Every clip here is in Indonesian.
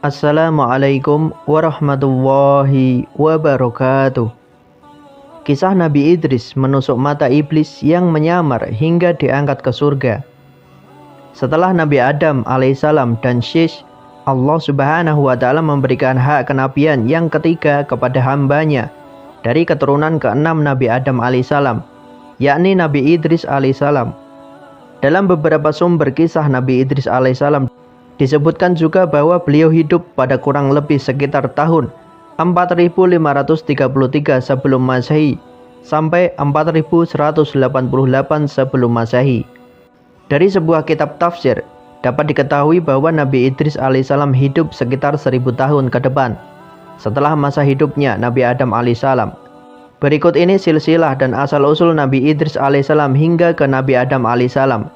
Assalamualaikum warahmatullahi wabarakatuh. Kisah Nabi Idris menusuk mata iblis yang menyamar hingga diangkat ke surga. Setelah Nabi Adam alaihissalam dan Syish, Allah subhanahu wa ta'ala memberikan hak kenabian yang ketiga kepada hambanya dari keturunan ke-6 Nabi Adam alaihissalam, yakni Nabi Idris alaihissalam. Dalam beberapa sumber kisah Nabi Idris alaihissalam disebutkan juga bahwa beliau hidup pada kurang lebih sekitar tahun 4533 sebelum Masehi sampai 4188 sebelum Masehi. Dari sebuah kitab tafsir dapat diketahui bahwa Nabi Idris alaihissalam hidup sekitar 1000 tahun ke depan setelah masa hidupnya Nabi Adam alaihissalam. Berikut ini silsilah dan asal-usul Nabi Idris alaihissalam hingga ke Nabi Adam alaihissalam.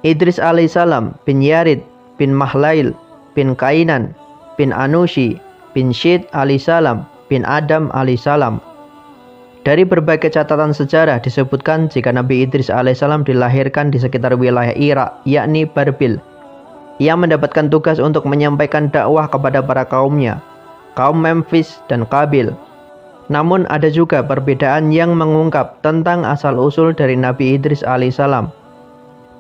Idris alaihissalam bin Yarid bin Mahlail bin Kainan bin Anushi bin Syed alaihissalam bin Adam alaihissalam. Dari berbagai catatan sejarah disebutkan jika Nabi Idris alaihissalam dilahirkan di sekitar wilayah Irak, yakni Barbil. Ia mendapatkan tugas untuk menyampaikan dakwah kepada para kaumnya, kaum Memphis dan Qabil. Namun ada juga perbedaan yang mengungkap tentang asal-usul dari Nabi Idris alaihissalam.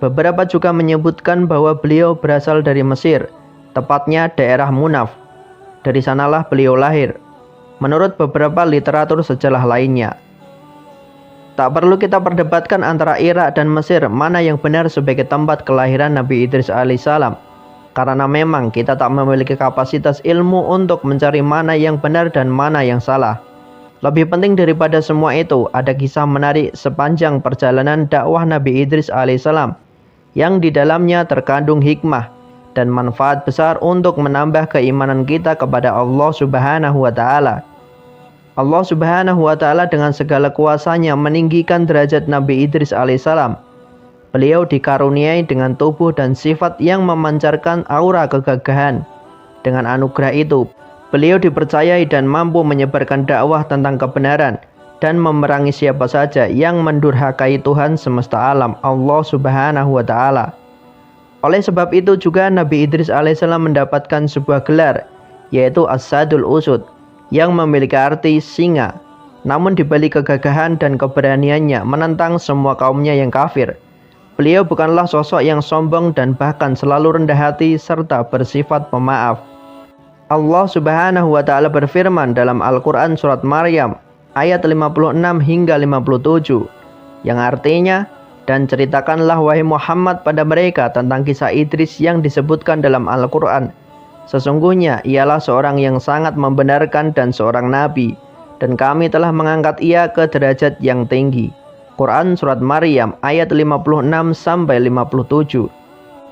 Beberapa juga menyebutkan bahwa beliau berasal dari Mesir, tepatnya daerah Munaf. Dari sanalah beliau lahir, menurut beberapa literatur sejarah lainnya. Tak perlu kita perdebatkan antara Irak dan Mesir mana yang benar sebagai tempat kelahiran Nabi Idris alaihissalam, karena memang kita tak memiliki kapasitas ilmu untuk mencari mana yang benar dan mana yang salah. Lebih penting daripada semua itu, ada kisah menarik sepanjang perjalanan dakwah Nabi Idris alaihissalam, yang di dalamnya terkandung hikmah dan manfaat besar untuk menambah keimanan kita kepada Allah subhanahu wa ta'ala. Allah subhanahu wa ta'ala dengan segala kuasanya meninggikan derajat Nabi Idris alaihissalam. Beliau dikaruniai dengan tubuh dan sifat yang memancarkan aura kegagahan. Dengan anugerah itu, beliau dipercayai dan mampu menyebarkan dakwah tentang kebenaran dan memerangi siapa saja yang mendurhakai Tuhan semesta alam, Allah subhanahu wa ta'ala. Oleh sebab itu juga Nabi Idris alaihissalam mendapatkan sebuah gelar, yaitu As-Sadul Usud, yang memiliki arti singa. Namun di balik kegagahan dan keberaniannya menentang semua kaumnya yang kafir, beliau bukanlah sosok yang sombong dan bahkan selalu rendah hati serta bersifat pemaaf. Allah subhanahu wa ta'ala berfirman dalam Al-Quran surat Maryam ayat 56 hingga 57, yang artinya, dan ceritakanlah wahai Muhammad pada mereka tentang kisah Idris yang disebutkan dalam Al-Quran. Sesungguhnya ialah seorang yang sangat membenarkan dan seorang nabi, dan kami telah mengangkat ia ke derajat yang tinggi. Quran surat Maryam ayat 56 sampai 57.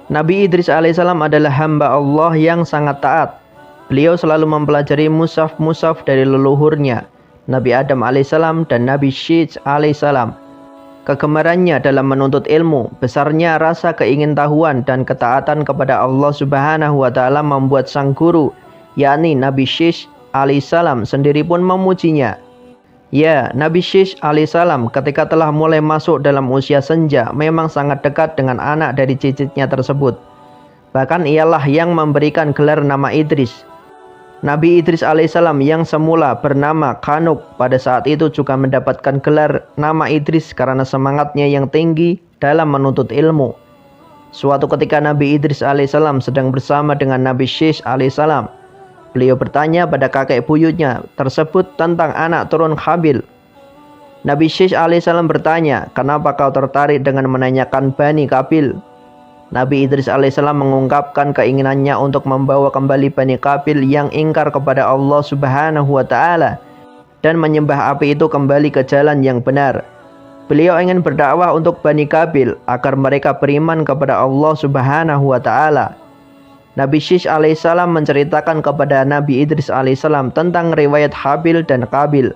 Nabi Idris alaihissalam adalah hamba Allah yang sangat taat. Beliau selalu mempelajari mushaf-mushaf dari leluhurnya, Nabi Adam alaihissalam dan Nabi Syish alaihissalam. Kegemarannya dalam menuntut ilmu, besarnya rasa keingintahuan dan ketaatan kepada Allah subhanahu wa ta'ala membuat sang guru, yakni Nabi Syish alaihissalam sendiri pun memujinya. Ya, Nabi Syish alaihissalam ketika telah mulai masuk dalam usia senja memang sangat dekat dengan anak dari cicitnya tersebut. Bahkan ialah yang memberikan gelar nama Idris. Nabi Idris alaihissalam yang semula bernama Kanuk pada saat itu juga mendapatkan gelar nama Idris karena semangatnya yang tinggi dalam menuntut ilmu. Suatu ketika Nabi Idris alaihissalam sedang bersama dengan Nabi Syish alaihissalam. Beliau bertanya pada kakek buyutnya tersebut tentang anak turun Qabil. Nabi Syish alaihissalam bertanya, kenapa kau tertarik dengan menanyakan Bani Qabil? Nabi Idris alaihissalam mengungkapkan keinginannya untuk membawa kembali Bani Qabil yang ingkar kepada Allah subhanahu wa ta'ala dan menyembah api itu kembali ke jalan yang benar. Beliau ingin berdakwah untuk Bani Qabil agar mereka beriman kepada Allah subhanahu wa ta'ala. Nabi Syish alaihissalam menceritakan kepada Nabi Idris alaihissalam tentang riwayat Habil dan Qabil.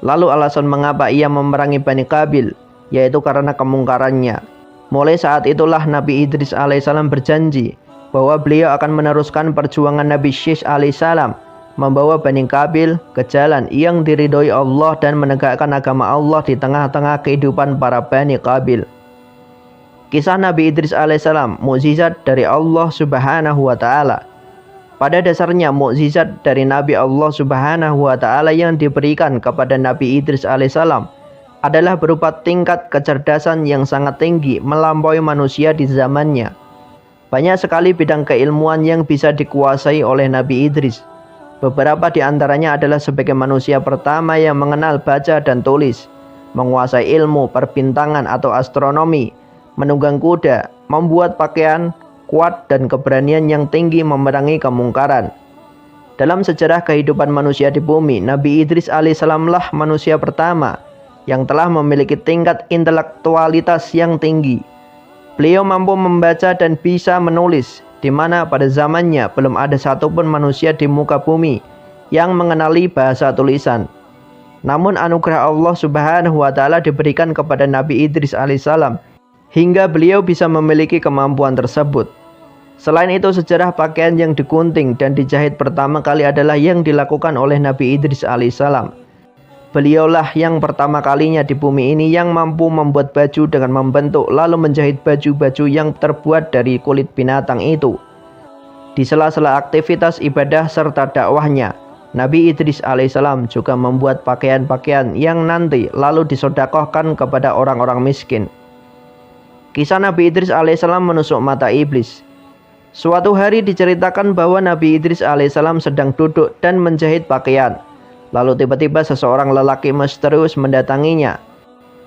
Lalu alasan mengapa ia memerangi Bani Qabil, yaitu karena kemungkarannya. Mulai saat itulah Nabi Idris alaihissalam berjanji bahwa beliau akan meneruskan perjuangan Nabi Syish alaihissalam, membawa Bani Qabil ke jalan yang diridhoi Allah dan menegakkan agama Allah di tengah-tengah kehidupan para Bani Qabil. Kisah Nabi Idris alaihissalam, mukjizat dari Allah subhanahu wa ta'ala. Pada dasarnya mukjizat dari Nabi Allah Subhanahu wa taala yang diberikan kepada Nabi Idris alaihissalam adalah berupa tingkat kecerdasan yang sangat tinggi melampaui manusia di zamannya. Banyak sekali bidang keilmuan yang bisa dikuasai oleh Nabi Idris. Beberapa di antaranya adalah sebagai manusia pertama yang mengenal baca dan tulis, menguasai ilmu perbintangan atau astronomi, menunggang kuda, membuat pakaian, kuat dan keberanian yang tinggi memerangi kemungkaran. Dalam sejarah kehidupan manusia di bumi, Nabi Idris alaihissalamlah manusia pertama yang telah memiliki tingkat intelektualitas yang tinggi. Beliau mampu membaca dan bisa menulis, di mana pada zamannya belum ada satupun manusia di muka bumi yang mengenali bahasa tulisan. Namun anugerah Allah Subhanahu wa taala diberikan kepada Nabi Idris alaihissalam hingga beliau bisa memiliki kemampuan tersebut. Selain itu, sejarah pakaian yang digunting dan dijahit pertama kali adalah yang dilakukan oleh Nabi Idris alaihissalam. Beliaulah yang pertama kalinya di bumi ini yang mampu membuat baju dengan membentuk lalu menjahit baju-baju yang terbuat dari kulit binatang itu. Di sela-sela aktivitas ibadah serta dakwahnya, Nabi Idris alaihissalam juga membuat pakaian-pakaian yang nanti lalu disedekahkan kepada orang-orang miskin. Kisah Nabi Idris alaihissalam menusuk mata iblis. Suatu hari diceritakan bahwa Nabi Idris alaihissalam sedang duduk dan menjahit pakaian. Lalu tiba-tiba seseorang lelaki misterius mendatanginya.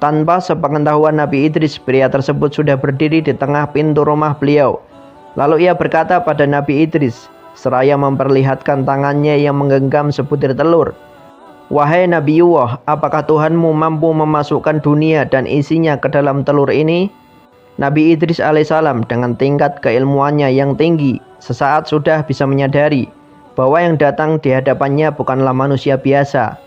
Tanpa sepengetahuan Nabi Idris, pria tersebut sudah berdiri di tengah pintu rumah beliau. Lalu ia berkata pada Nabi Idris, seraya memperlihatkan tangannya yang menggenggam sebutir telur, "Wahai Nabiullah, apakah Tuhanmu mampu memasukkan dunia dan isinya ke dalam telur ini?" Nabi Idris alaihissalam dengan tingkat keilmuannya yang tinggi sesaat sudah bisa menyadari bahwa yang datang di hadapannya bukanlah manusia biasa.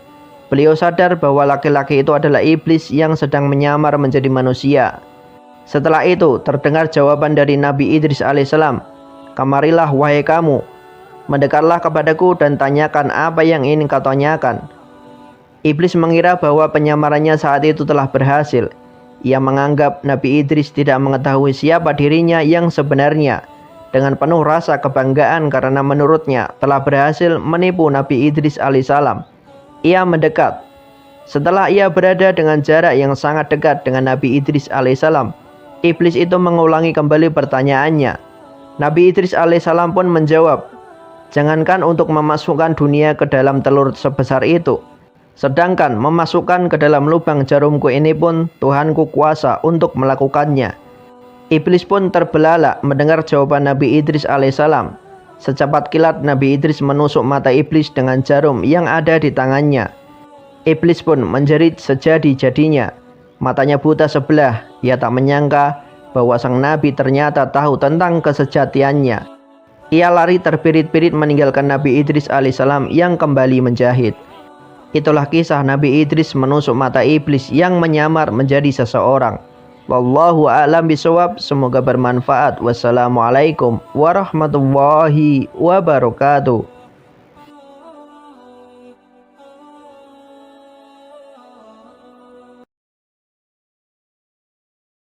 Beliau sadar bahwa laki-laki itu adalah iblis yang sedang menyamar menjadi manusia. Setelah itu terdengar jawaban dari Nabi Idris alaihissalam, "Kemarilah wahai kamu, mendekatlah kepadaku dan tanyakan apa yang ingin kau tanyakan." Iblis mengira bahwa penyamarannya saat itu telah berhasil. Ia menganggap Nabi Idris tidak mengetahui siapa dirinya yang sebenarnya. Dengan penuh rasa kebanggaan karena menurutnya telah berhasil menipu Nabi Idris alaihissalam, ia mendekat. Setelah ia berada dengan jarak yang sangat dekat dengan Nabi Idris alaihissalam, iblis itu mengulangi kembali pertanyaannya. Nabi Idris alaihissalam pun menjawab, "Jangankan untuk memasukkan dunia ke dalam telur sebesar itu, sedangkan memasukkan ke dalam lubang jarumku ini pun Tuhanku kuasa untuk melakukannya." Iblis pun terbelalak mendengar jawaban Nabi Idris alaihissalam. Secepat kilat Nabi Idris menusuk mata iblis dengan jarum yang ada di tangannya. Iblis pun menjerit sejadi-jadinya. Matanya buta sebelah. Ia tak menyangka bahwa sang Nabi ternyata tahu tentang kesejatiannya. Ia lari terpirit-pirit meninggalkan Nabi Idris alaihissalam yang kembali menjahit. Itulah kisah Nabi Idris menusuk mata iblis yang menyamar menjadi seseorang. Wallahu a'lam bishawab. Semoga bermanfaat. Wassalamualaikum warahmatullahi wabarakatuh.